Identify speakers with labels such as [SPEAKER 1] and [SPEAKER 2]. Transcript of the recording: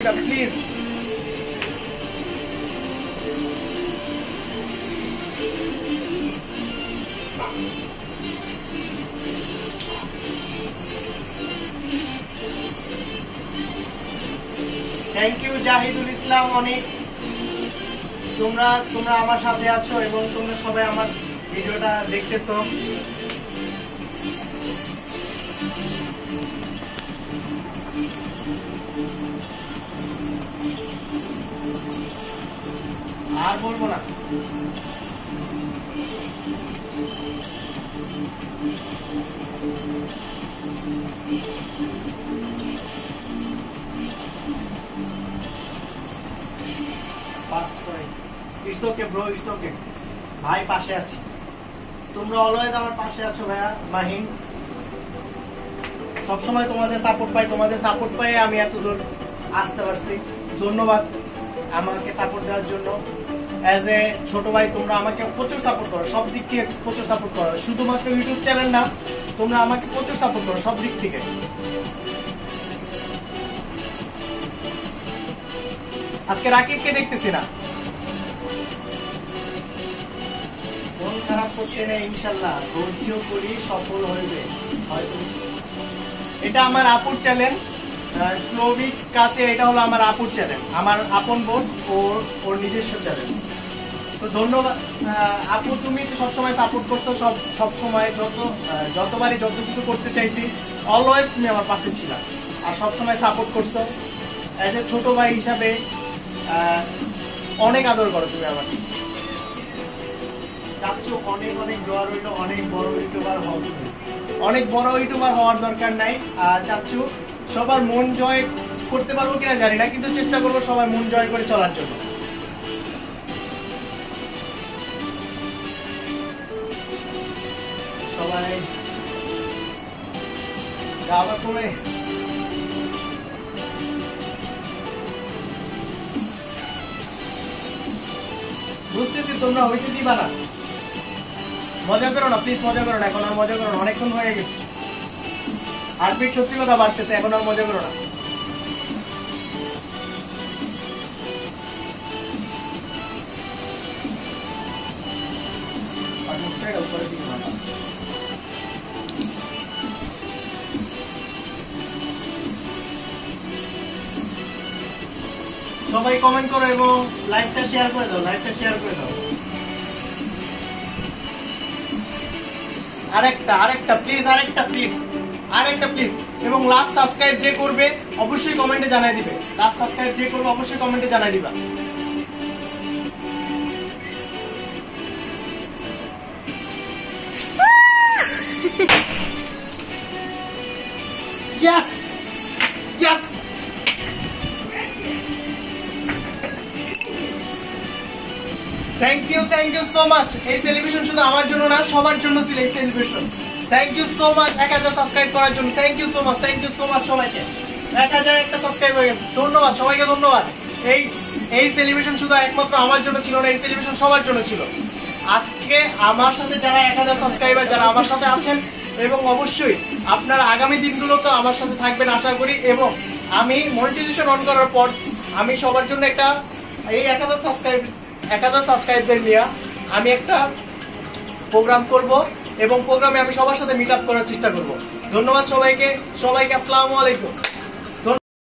[SPEAKER 1] Please. Thank you Zahidul ইসলাম, অনেক তোমরা আমার সাথে আছো এবং তোমরা সবাই আমার ভিডিওটা দেখতেছো। আর বলবো না। It's okay bro, it's okay ভাই, পাশে আছি। তোমরা অলওয়েজ আমার পাশে আছো ভাইয়া মাহিন। সবসময় তোমাদের সাপোর্ট পাই, তোমাদের সাপোর্ট পাই আমি এত দূর আসতে পারছি। ধন্যবাদ আমাকে সাপোর্ট দেওয়ার জন্য। অ্যাজ এ ছোট ভাই তোমরা আমাকে প্রচুর সাপোর্ট করো, সব দিক থেকে প্রচুর সাপোর্ট করো। শুধুমাত্র ইউটিউব চ্যানেল না, তোমরা আমাকে প্রচুর সাপোর্ট করো সব দিক থেকে। আজকে রাকিবকে দেখতেছি না, মন খারাপ করছে না, ইনশাল্লাহ ধৈর্য করি সফল হইবে। এটা আমার আপুর চ্যানেল, ক্লোভিক কাছে। এটা হলো আমার আপুর চ্যানেল, আমার আপন বোন, ওর নিজস্ব চ্যানেল। তো ধন্যবাদ আপু, তুমি তো সবসময় সাপোর্ট করছো, সবসময় যতবারই যত কিছু করতে চাইছি অলওয়েজ তুমি আমার পাশে ছিল আর সবসময় সাপোর্ট করছো। অ্যাজ এ ছোট ভাই হিসাবে অনেক আদর করো তুমি আমাকে। চাচ্ছো অনেক অনেক দোয়া রইল, অনেক বড় ইউটিউবার হও তুমি। অনেক বড় ইউটিউবার হওয়ার দরকার নাই। চাচ্ছো সবার মন জয় করতে পারবো কিনা জানি না, কিন্তু চেষ্টা করবো সবার মন জয় করে চলার জন্য। সবাই যাওয়া করে বুঝতেছি তোমরা হইতে দিবা না। মজা করো না প্লিজ, মজা করো না, এখন আর মজা করো না, অনেকক্ষণ হয়ে গেছে। হার্টবিট সত্যি কথা বাড়তেছে, এখন আর মজা করো না। সবাই কমেন্ট করো এবং লাইভটা শেয়ার করে দাও, লাইভটা শেয়ার করে দাও। আরেকটা প্লিজ, আরেকটা প্লিজ। এবং লাস্ট সাবস্ক্রাইব যে করবে অবশ্যই কমেন্টে জানাই দিবে। লাস্ট সাবস্ক্রাইব যে করবে অবশ্যই কমেন্টে জানাই দিবা। Yes! Yes! Thank you so much. এই সেলিব্রেশন শুধু আমার জন্য না, সবার জন্য ছিল এই celebration. Thank you so much 1000 subscribe করার জন্য। থ্যাংক ইউ সো মাচ সবাইকে। 1000 একটা সাবস্ক্রাইব হয়ে গেছে, ধন্যবাদ সবাইকে, ধন্যবাদ। এই সেলিব্রেশন শুধু একমাত্র আমার জন্য ছিল না, এই সেলিব্রেশন সবার জন্য ছিল। আজকে আমার সাথে যারা 1000 সাবস্ক্রাইবার, যারা আমার সাথে আছেন, এবং অবশ্যই আপনারা আগামী দিনগুলোতে আমার সাথে থাকবেন আশা করি। এবং আমি মনিটাইজেশন অন করার পর আমি সবার জন্য একটা এই 1000 সাবস্ক্রাইবদের নিয়ে আমি একটা প্রোগ্রাম করব এবং প্রোগ্রামে আমি সবার সাথে মিট আপ করার চেষ্টা করব। ধন্যবাদ সবাইকে, আসসালামু আলাইকুম।